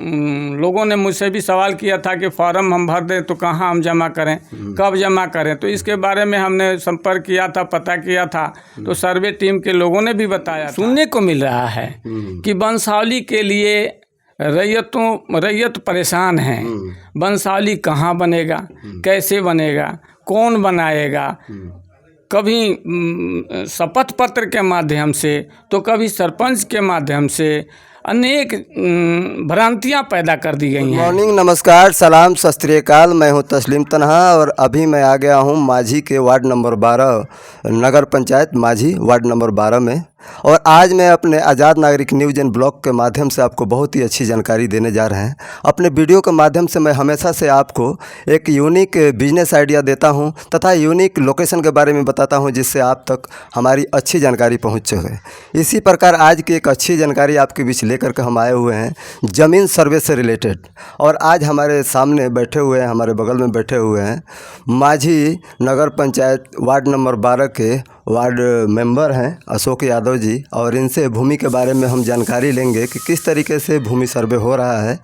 लोगों ने मुझसे भी सवाल किया था कि फॉर्म हम भर दें तो कहाँ हम जमा करें, कब जमा करें। तो इसके बारे में हमने संपर्क किया था, पता किया था, तो सर्वे टीम के लोगों ने भी बताया। सुनने को मिल रहा है कि वंशावली के लिए रैयत परेशान हैं। वंशावली कहाँ बनेगा, कैसे बनेगा, कौन बनाएगा। कभी शपथ पत्र के माध्यम से तो कभी सरपंच के माध्यम से अनेक भ्रांतियां पैदा कर दी गई हैं। मॉर्निंग, नमस्कार, सलाम, सत श्री अकाल। मैं हूं तस्लीम तन्हा और अभी मैं आ गया हूं माझी के वार्ड नंबर 12 नगर पंचायत माझी वार्ड नंबर 12 में। और आज मैं अपने आज़ाद नागरिक न्यूज़ एंड ब्लॉग के माध्यम से आपको बहुत ही अच्छी जानकारी देने जा रहे हैं। अपने वीडियो के माध्यम से मैं हमेशा से आपको एक यूनिक बिजनेस आइडिया देता हूं तथा यूनिक लोकेशन के बारे में बताता हूं, जिससे आप तक हमारी अच्छी जानकारी पहुंच सके। इसी प्रकार आज की एक अच्छी जानकारी आपके बीच लेकर के हम आए हुए हैं ज़मीन सर्वे से रिलेटेड। और आज हमारे सामने बैठे हुए हैं, हमारे बगल में बैठे हुए हैं माझी नगर पंचायत वार्ड नंबर 12 के वार्ड मेंबर हैं अशोक यादव जी। और इनसे भूमि के बारे में हम जानकारी लेंगे कि किस तरीके से भूमि सर्वे हो रहा है।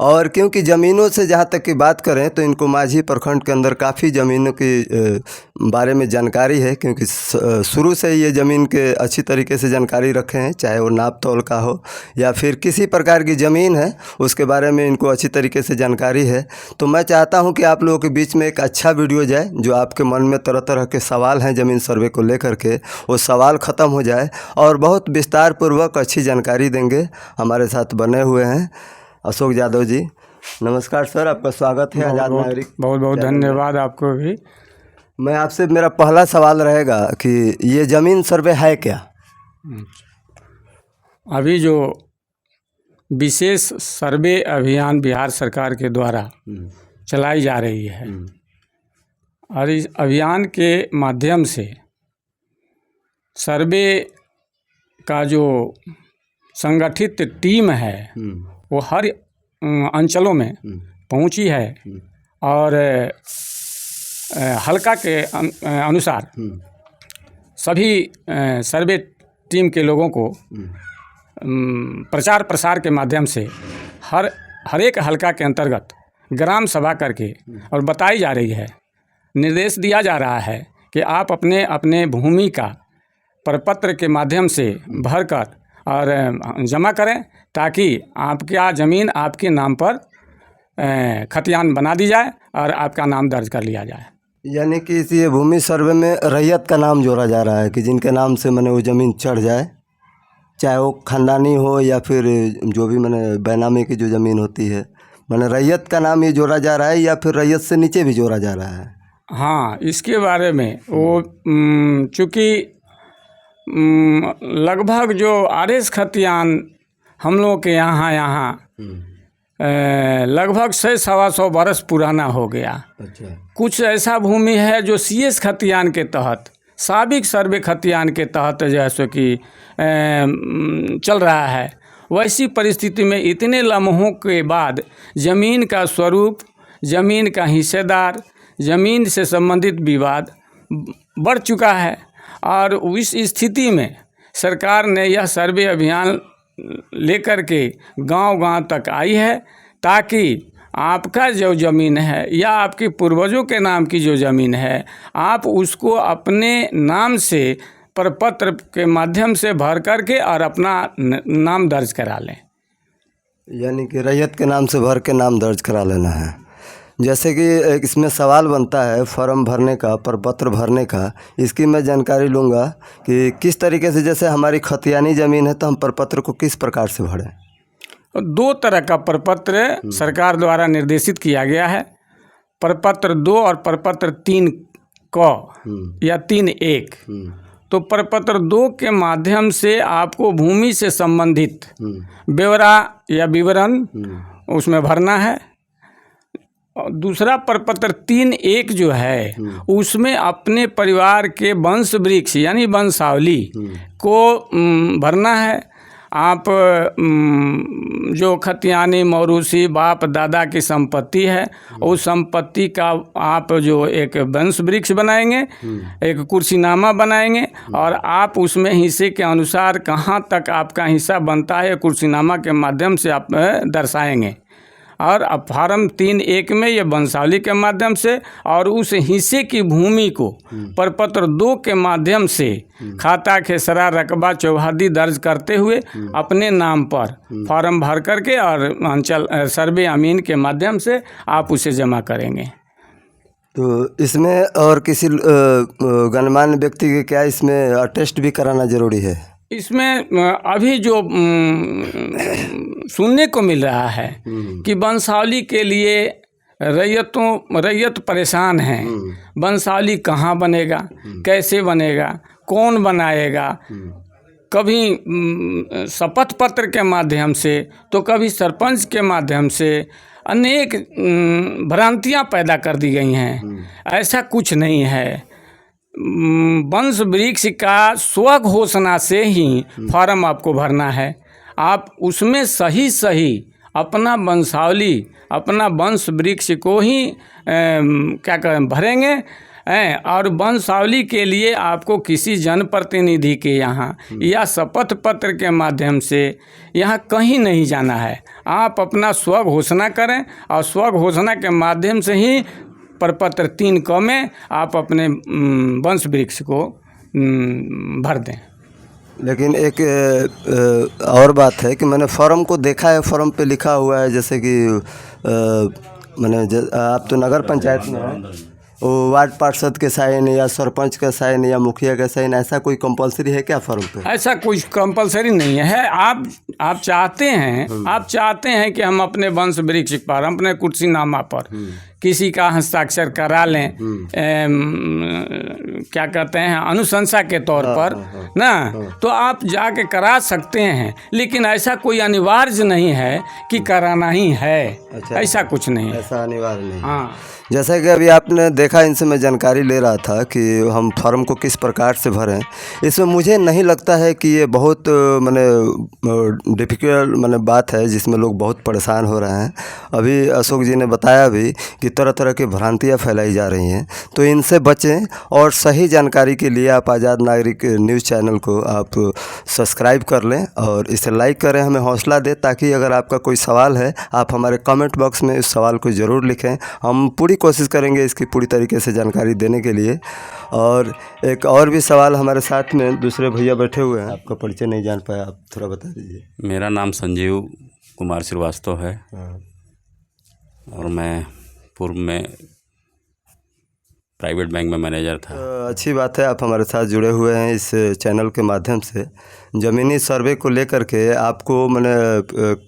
और क्योंकि ज़मीनों से जहाँ तक की बात करें तो इनको माझी प्रखंड के अंदर काफ़ी ज़मीनों के बारे में जानकारी है, क्योंकि शुरू से ये ज़मीन के अच्छी तरीके से जानकारी रखे हैं, चाहे वो नाप तोल का हो या फिर किसी प्रकार की ज़मीन है उसके बारे में इनको अच्छी तरीके से जानकारी है। तो मैं चाहता हूं कि आप लोगों के बीच में एक अच्छा वीडियो जाए, जो आपके मन में तरह तरह के सवाल हैं ज़मीन सर्वे को लेकर के, वो सवाल ख़त्म हो जाए और बहुत विस्तार पूर्वक अच्छी जानकारी देंगे। हमारे साथ बने हुए हैं अशोक यादव जी। नमस्कार सर, आपका स्वागत है आज़ाद नागरिक। बहुत बहुत धन्यवाद आपको भी। मैं आपसे, मेरा पहला सवाल रहेगा कि ये ज़मीन सर्वे है क्या? अभी जो विशेष सर्वे अभियान बिहार सरकार के द्वारा चलाई जा रही है और इस अभियान के माध्यम से सर्वे का जो संगठित टीम है वो हर अंचलों में पहुंची है और हल्का के अनुसार सभी सर्वे टीम के लोगों को प्रचार प्रसार के माध्यम से हर एक हल्का के अंतर्गत ग्राम सभा करके और बताई जा रही है, निर्देश दिया जा रहा है कि आप अपने अपने भूमि का प्रपत्र के माध्यम से भरकर और जमा करें, ताकि आपका ज़मीन आपके नाम पर खतियान बना दी जाए और आपका नाम दर्ज कर लिया जाए। यानी कि इस ये भूमि सर्वे में रैयत का नाम जोड़ा जा रहा है कि जिनके नाम से मैंने वो ज़मीन चढ़ जाए, चाहे वो ख़ानदानी हो या फिर जो भी मैंने बेनामी की जो ज़मीन होती है, मैंने रैयत का नाम ये जोड़ा जा रहा है या फिर रैयत से नीचे भी जोड़ा जा रहा है? हाँ, इसके बारे में वो चूँकि लगभग जो आरएस खतियान हम लोग के यहाँ लगभग 100-125 बरस पुराना हो गया। अच्छा। कुछ ऐसा भूमि है जो सीएस खतियान के तहत, साबिक सर्वे खतियान के तहत जैसे कि चल रहा है। वैसी परिस्थिति में इतने लम्हों के बाद ज़मीन का स्वरूप, ज़मीन का हिस्सेदार, ज़मीन से संबंधित विवाद बढ़ चुका है। और इस स्थिति में सरकार ने यह सर्वे अभियान लेकर के गांव-गांव तक आई है, ताकि आपका जो ज़मीन है या आपके पूर्वजों के नाम की जो ज़मीन है, आप उसको अपने नाम से प्रपत्र के माध्यम से भर करके और अपना नाम दर्ज करा लें। यानी कि रैयत के नाम से भर के नाम दर्ज करा लेना है। जैसे कि इसमें सवाल बनता है फॉर्म भरने का, प्रपत्र भरने का, इसकी मैं जानकारी लूँगा कि किस तरीके से, जैसे हमारी खतियानी ज़मीन है तो हम प्रपत्र को किस प्रकार से भरें? 2 तरह का प्रपत्र सरकार द्वारा निर्देशित किया गया है, प्रपत्र 2 और प्रपत्र 3 क या 3(1). तो प्रपत्र 2 के माध्यम से आपको भूमि से संबंधित ब्यौरा या विवरण उसमें भरना है। और दूसरा प्रपत्र 3(1) जो है उसमें अपने परिवार के वंश वृक्ष यानी वंशावली को भरना है। आप जो खतियानी मौरूसी बाप दादा की संपत्ति है, उस संपत्ति का आप जो एक वंश वृक्ष बनाएंगे, एक कुर्सीनामा बनाएंगे और आप उसमें हिस्से के अनुसार कहाँ तक आपका हिस्सा बनता है कुर्सीनामा के माध्यम से आप दर्शाएंगे। और अब फार्म 3(1) में ये वंशावली के माध्यम से और उस हिस्से की भूमि को प्रपत्र 2 के माध्यम से खाता खेसरा रकबा चौहदी दर्ज करते हुए अपने नाम पर फार्म भर करके और अंचल सर्वे अमीन के माध्यम से आप उसे जमा करेंगे। तो इसमें और किसी गणमान्य व्यक्ति के क्या इसमें अटेस्ट भी कराना जरूरी है? इसमें अभी जो सुनने को मिल रहा है कि वंशावली के लिए रैयत परेशान हैं, वंशावली कहाँ बनेगा, कैसे बनेगा, कौन बनाएगा, कभी शपथ पत्र के माध्यम से तो कभी सरपंच के माध्यम से अनेक भ्रांतियां पैदा कर दी गई हैं। ऐसा कुछ नहीं है। वंश वृक्ष का स्व घोषणा से ही फॉर्म आपको भरना है। आप उसमें सही अपना वंशावली, अपना वंश वृक्ष को ही क्या करें भरेंगे और वंशावली के लिए आपको किसी जनप्रतिनिधि के यहाँ या शपथ पत्र के माध्यम से यहाँ कहीं नहीं जाना है। आप अपना स्व घोषणा करें और स्व घोषणा के माध्यम से ही प्रपत्र 3(क) में आप अपने वंश वृक्ष को भर दें। लेकिन एक और बात है कि मैंने फॉर्म को देखा है, फॉर्म पे लिखा हुआ है जैसे कि आप तो नगर पंचायत में हैं, वो वार्ड पार्षद के साइन या सरपंच का साइन या मुखिया का साइन, ऐसा कोई कंपलसरी है क्या फॉर्म पे? ऐसा कुछ कंपलसरी नहीं है। आप चाहते हैं कि हम अपने वंश वृक्ष पर, अपने कुर्सीनामा पर किसी का हस्ताक्षर करा लें, क्या कहते हैं अनुशंसा के तौर पर ना, तो आप जाके करा सकते हैं। लेकिन ऐसा कोई अनिवार्य नहीं है कि कराना ही है। अच्छा, ऐसा कुछ नहीं है, ऐसा अनिवार्य नहीं। हाँ, जैसा कि अभी आपने देखा, इनसे मैं जानकारी ले रहा था कि हम फॉर्म को किस प्रकार से भरें। इसमें मुझे नहीं लगता है कि ये बहुत डिफ़िकल्ट बात है जिसमें लोग बहुत परेशान हो रहे हैं। अभी अशोक जी ने बताया भी कि तरह तरह की भ्रांतियाँ फैलाई जा रही हैं, तो इनसे बचें। और सही जानकारी के लिए आप आज़ाद नागरिक न्यूज़ चैनल को आप सब्सक्राइब कर लें और इसे लाइक करें, हमें हौसला दें, ताकि अगर आपका कोई सवाल है आप हमारे कमेंट बॉक्स में उस सवाल को ज़रूर लिखें। हम पूरी कोशिश करेंगे इसकी पूरी तरीके से जानकारी देने के लिए। और एक और भी सवाल, हमारे साथ में दूसरे भैया बैठे हुए हैं, आपका परिचय नहीं जान पाया, आप थोड़ा बता दीजिए। मेरा नाम संजीव कुमार श्रीवास्तव है और मैं पूर्व में प्राइवेट बैंक में मैनेजर था। अच्छी बात है, आप हमारे साथ जुड़े हुए हैं इस चैनल के माध्यम से। ज़मीनी सर्वे को लेकर के आपको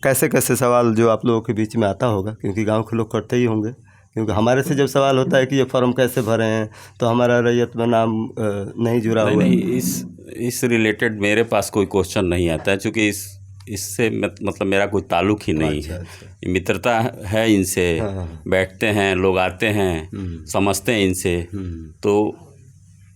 कैसे कैसे सवाल जो आप लोगों के बीच में आता होगा, क्योंकि गांव के लोग करते ही होंगे, क्योंकि हमारे से जब सवाल होता है कि ये फॉर्म कैसे भरे हैं तो हमारा रैयत में नाम नहीं जुड़ा हुआ है। नहीं, इस रिलेटेड मेरे पास कोई क्वेश्चन नहीं आता है, क्योंकि इससे मतलब मेरा कोई ताल्लुक ही नहीं है। मित्रता है इनसे, बैठते हैं लोग, आते हैं, समझते हैं इनसे, तो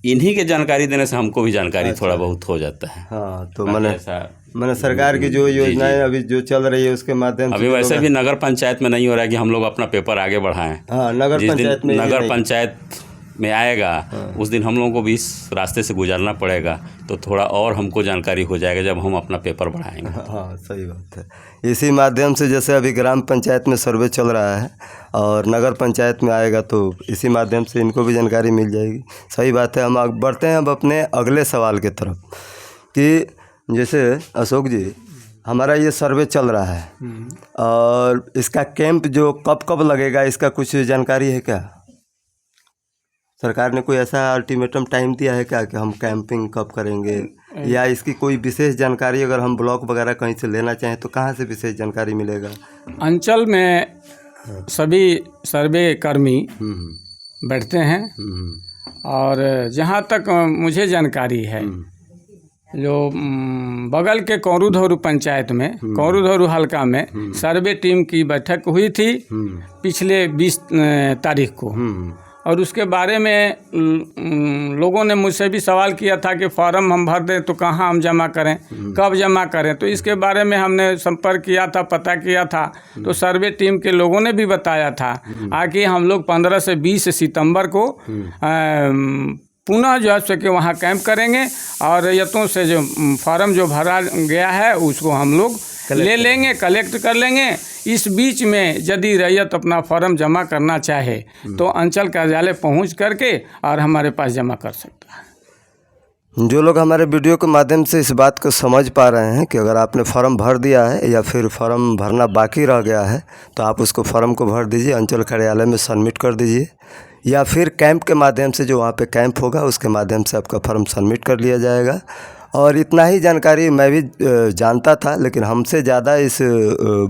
इन्हीं के जानकारी देने से हमको भी जानकारी थोड़ा बहुत हो जाता है। हाँ, तो मैंने सरकार की जो योजनाएं अभी जो चल रही है उसके माध्यम से अभी वैसे भी नगर पंचायत में नहीं हो रहा है कि हम लोग अपना पेपर आगे बढ़ाएं। हाँ, नगर पंचायत में आएगा उस दिन हम लोगों को भी इस रास्ते से गुजरना पड़ेगा, तो थोड़ा और हमको जानकारी हो जाएगा जब हम अपना पेपर बढ़ाएंगे। हाँ, सही बात है। इसी माध्यम से जैसे अभी ग्राम पंचायत में सर्वे चल रहा है और नगर पंचायत में आएगा, तो इसी माध्यम से इनको भी जानकारी मिल जाएगी। सही बात है। हम बढ़ते हैं अब अपने अगले सवाल की तरफ कि जैसे अशोक जी, हमारा ये सर्वे चल रहा है और इसका कैंप जो कब लगेगा, इसका कुछ जानकारी है क्या? सरकार ने कोई ऐसा अल्टीमेटम टाइम दिया है क्या कि हम कैंपिंग कब करेंगे, या इसकी कोई विशेष जानकारी अगर हम ब्लॉक वगैरह कहीं से लेना चाहें तो कहाँ से विशेष जानकारी मिलेगा? अंचल में सभी सर्वे कर्मी बैठते हैं और जहाँ तक मुझे जानकारी है, जो बगल के कौरुधौरू पंचायत में, कौरुधौरू हल्का में सर्वे टीम की बैठक हुई थी पिछले 20 तारीख को, और उसके बारे में लोगों ने मुझसे भी सवाल किया था कि फॉर्म हम भर दें तो कहाँ हम जमा करें, कब जमा करें। तो इसके बारे में हमने संपर्क किया था, पता किया था, तो सर्वे टीम के लोगों ने भी बताया था कि हम लोग 15 से 20 सितंबर को पुनः जो है सो कि वहाँ कैंप करेंगे और रैयतों से जो फॉर्म जो भरा गया है उसको हम लोग ले लेंगे, कलेक्ट कर लेंगे। इस बीच में यदि रैयत अपना फॉर्म जमा करना चाहे तो अंचल कार्यालय पहुंच करके और हमारे पास जमा कर सकता है। जो लोग हमारे वीडियो के माध्यम से इस बात को समझ पा रहे हैं कि अगर आपने फॉर्म भर दिया है या फिर फॉर्म भरना बाकी रह गया है तो आप उसको फॉर्म को भर दीजिए, अंचल कार्यालय में सबमिट कर दीजिए, या फिर कैंप के माध्यम से जो वहाँ पे कैंप होगा उसके माध्यम से आपका फॉर्म सबमिट कर लिया जाएगा। और इतना ही जानकारी मैं भी जानता था, लेकिन हमसे ज़्यादा इस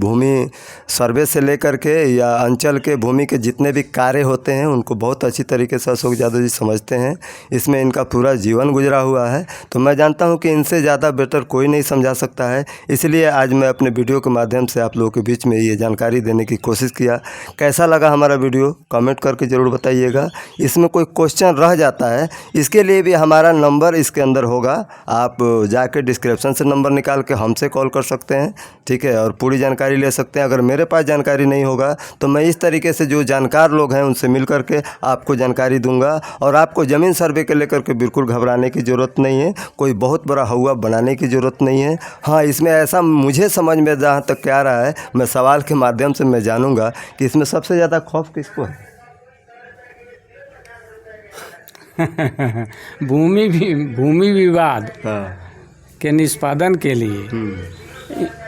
भूमि सर्वे से लेकर के या अंचल के भूमि के जितने भी कार्य होते हैं उनको बहुत अच्छी तरीके से अशोक यादव जी समझते हैं। इसमें इनका पूरा जीवन गुजरा हुआ है, तो मैं जानता हूं कि इनसे ज़्यादा बेटर कोई नहीं समझा सकता है। इसलिए आज मैं अपने वीडियो के माध्यम से आप लोगों के बीच में ये जानकारी देने की कोशिश किया। कैसा लगा हमारा वीडियो कमेंट करके ज़रूर बताइएगा। इसमें कोई क्वेश्चन रह जाता है, इसके लिए भी हमारा नंबर इसके अंदर होगा, आप जाके डिस्क्रिप्शन से नंबर निकाल के हमसे कॉल कर सकते हैं, ठीक है, और पूरी जानकारी ले सकते हैं। अगर मेरे पास जानकारी नहीं होगा तो मैं इस तरीके से जो जानकार लोग हैं उनसे मिल करके आपको जानकारी दूंगा। और आपको ज़मीन सर्वे के लेकर के बिल्कुल घबराने की ज़रूरत नहीं है, कोई बहुत बड़ा हवा बनाने की ज़रूरत नहीं है। हाँ, इसमें ऐसा मुझे समझ में जहाँ तक क्या आ रहा है, मैं सवाल के माध्यम से मैं जानूँगा कि इसमें सबसे ज़्यादा खौफ किसको है। भूमि विवाद के निष्पादन के लिए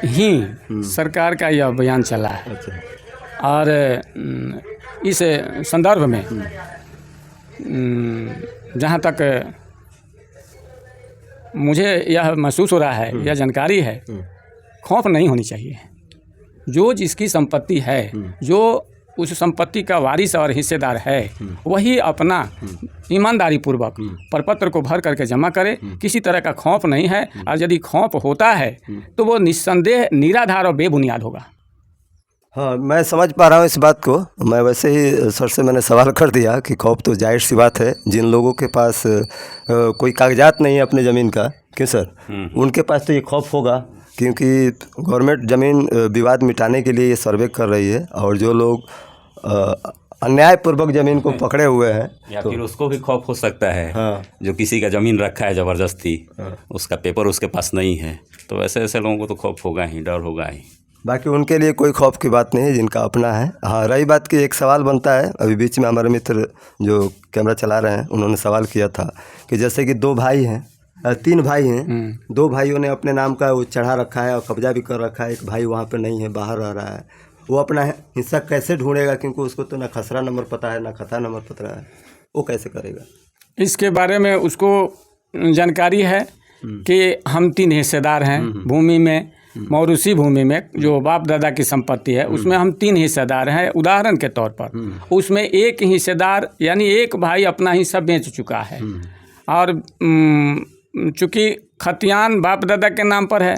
ही सरकार का यह अभियान चला है। और इस संदर्भ में जहाँ तक मुझे यह महसूस हो रहा है, यह जानकारी है, खौफ नहीं होनी चाहिए। जो जिसकी संपत्ति है, जो उस संपत्ति का वारिस और हिस्सेदार है, वही अपना ईमानदारी पूर्वक प्रपत्र को भर करके जमा करे। किसी तरह का खौफ नहीं है, और यदि खौफ होता है तो वो निस्संदेह निराधार और बेबुनियाद होगा। हाँ, मैं समझ पा रहा हूँ इस बात को। मैं वैसे ही सर से मैंने सवाल कर दिया कि खौफ तो जाहिर सी बात है, जिन लोगों के पास कोई कागजात नहीं है अपने ज़मीन का, क्यों सर, उनके पास तो ये खौफ होगा, क्योंकि गवर्नमेंट ज़मीन विवाद मिटाने के लिए ये सर्वे कर रही है। और जो लोग अन्यायपूर्वक ज़मीन को पकड़े हुए हैं, या फिर उसको भी खौफ हो सकता है। हाँ, जो किसी का ज़मीन रखा है ज़बरदस्ती, उसका पेपर उसके पास नहीं है, तो ऐसे ऐसे लोगों को तो खौफ होगा ही, डर होगा ही। बाकी उनके लिए कोई खौफ की बात नहीं है जिनका अपना है। हाँ, रही बात की, एक सवाल बनता है, अभी बीच में हमारे मित्र जो कैमरा चला रहे हैं उन्होंने सवाल किया था कि जैसे कि 2 भाई हैं, 3 भाई हैं, 2 भाइयों ने अपने नाम का वो चढ़ा रखा है और कब्जा भी कर रखा है, एक भाई वहाँ पे नहीं है, बाहर रह रहा है, वो अपना हिस्सा कैसे ढूंढेगा, क्योंकि उसको तो ना खसरा नंबर पता है ना खता नंबर पता है, वो कैसे करेगा? इसके बारे में उसको जानकारी है कि हम 3 हिस्सेदार हैं भूमि में। मौरूसी भूमि में जो बाप दादा की संपत्ति है उसमें हम 3 हिस्सेदार हैं। उदाहरण के तौर पर उसमें एक हिस्सेदार यानी एक भाई अपना हिस्सा बेच चुका है, और चूँकि खतियान बाप दादा के नाम पर है,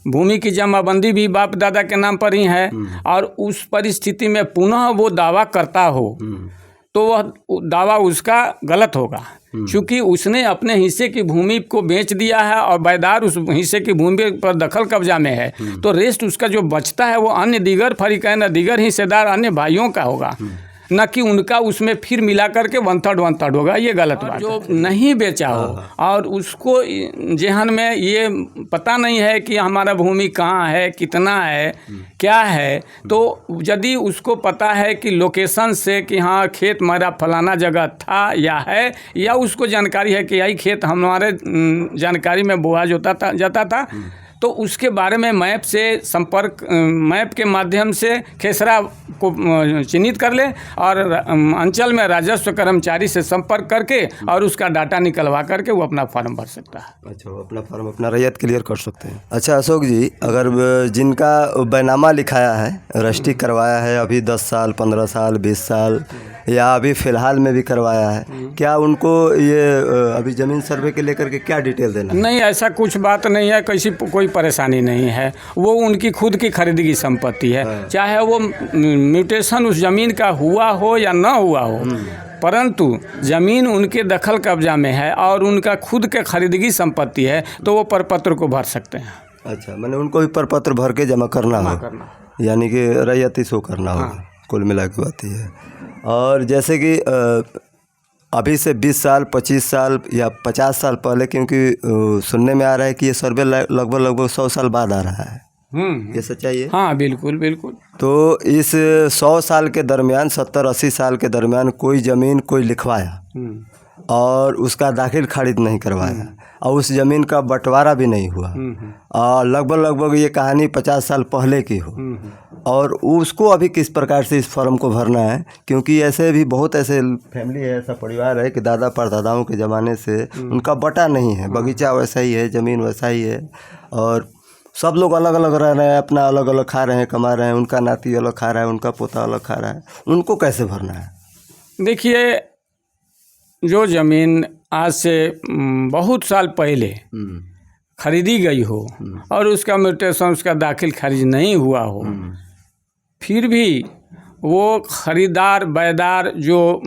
भूमि की जमाबंदी भी बाप दादा के नाम पर ही है, और उस परिस्थिति में पुनः वो दावा करता हो तो वह दावा उसका गलत होगा, क्योंकि उसने अपने हिस्से की भूमि को बेच दिया है और बायदार उस हिस्से की भूमि पर दखल कब्जा में है, तो रेस्ट उसका जो बचता है वो अन्य दीगर फरीकैन दीगर हिस्सेदार अन्य भाइयों का होगा, न कि उनका उसमें फिर मिला करके 1/3 होगा। ये गलत बात। जो नहीं बेचा हो और उसको जहन में ये पता नहीं है कि हमारा भूमि कहाँ है, कितना है, क्या है, तो यदि उसको पता है कि लोकेशन से कि हाँ खेत मेरा फलाना जगह था या है, या उसको जानकारी है कि यही खेत हमारे जानकारी में बोआ जाता था, तो उसके बारे में मैप से संपर्क, मैप के माध्यम से खेसरा को चिन्हित कर ले और अंचल में राजस्व कर्मचारी से संपर्क करके और उसका डाटा निकलवा करके वो अपना फॉर्म भर सकता है। अच्छा, वो अपना फॉर्म, अपना रैयत क्लियर कर सकते हैं। अच्छा अशोक जी, अगर जिनका बैनामा लिखाया है, रजिस्ट्री करवाया है अभी 10 साल, 15 साल, 20 साल या अभी फ़िलहाल में भी करवाया है, क्या उनको ये अभी ज़मीन सर्वे के लेकर के क्या डिटेल देना? नहीं, ऐसा कुछ बात नहीं है, कैसी कोई परेशानी नहीं है। वो उनकी खुद की खरीदी की संपत्ति है, चाहे वो म्यूटेशन उस ज़मीन का हुआ हो या ना हुआ हो, परंतु ज़मीन उनके दखल कब्जा में है और उनका खुद के खरीदगी संपत्ति है तो वो प्रपत्र को भर सकते हैं। अच्छा, मैंने उनको भी प्रपत्र भर के जमा करना होगा, यानी कि रैयती शो करना होगा। कुल मिला के बात ये है। और जैसे कि अभी से 20 साल 25 साल या 50 साल पहले, क्योंकि सुनने में आ रहा है कि ये सर्वे लगभग 100 साल बाद आ रहा है, ये सच्चाई है? हाँ, बिल्कुल बिल्कुल। तो इस 100 साल के दरमियान, 70-80 साल के दरमियान कोई ज़मीन कोई लिखवाया और उसका दाखिल खारिज नहीं करवाया और उस ज़मीन का बंटवारा भी नहीं हुआ, और लगभग ये कहानी 50 साल पहले की हो, और उसको अभी किस प्रकार से इस फॉर्म को भरना है, क्योंकि ऐसे भी बहुत ऐसे फैमिली है, ऐसा परिवार है कि दादा परदादाओं के ज़माने से उनका बटा नहीं है, बगीचा वैसा ही है, ज़मीन वैसा ही है, और सब लोग अलग अलग रह रहे हैं, अपना अलग अलग खा रहे हैं, कमा रहे हैं, उनका नाती अलग खा रहा है, उनका पोता अलग खा रहा है, उनको कैसे भरना है? देखिए, जो ज़मीन आज से बहुत साल पहले खरीदी गई हो और उसका म्यूटेशन, उसका दाखिल खारिज नहीं हुआ हो, फिर भी वो खरीदार बैदार जो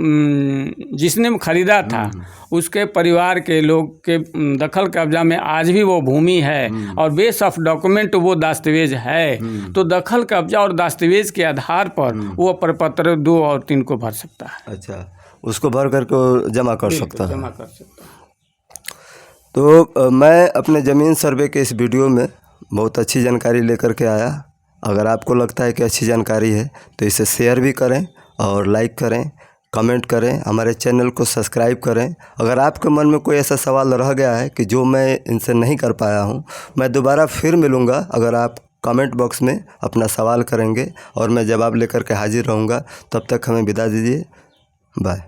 जिसने खरीदा था उसके परिवार के लोग के दखल कब्जा में आज भी वो भूमि है और बेस ऑफ डॉक्यूमेंट वो दस्तावेज है, तो दखल कब्जा और दस्तावेज के आधार पर वो प्रपत्र 2 और 3 को भर सकता है। अच्छा, उसको भर करके जमा कर सकता है। जमा कर सकता है। तो मैं अपने ज़मीन सर्वे के इस वीडियो में बहुत अच्छी जानकारी लेकर के आया। अगर आपको लगता है कि अच्छी जानकारी है तो इसे शेयर भी करें और लाइक करें, कमेंट करें, हमारे चैनल को सब्सक्राइब करें। अगर आपके मन में कोई ऐसा सवाल रह गया है कि जो मैं इनसे नहीं कर पाया हूं, मैं दोबारा फिर मिलूँगा। अगर आप कमेंट बॉक्स में अपना सवाल करेंगे और मैं जवाब लेकर के हाजिर रहूँगा। तब तक हमें विदा दीजिए, बाय।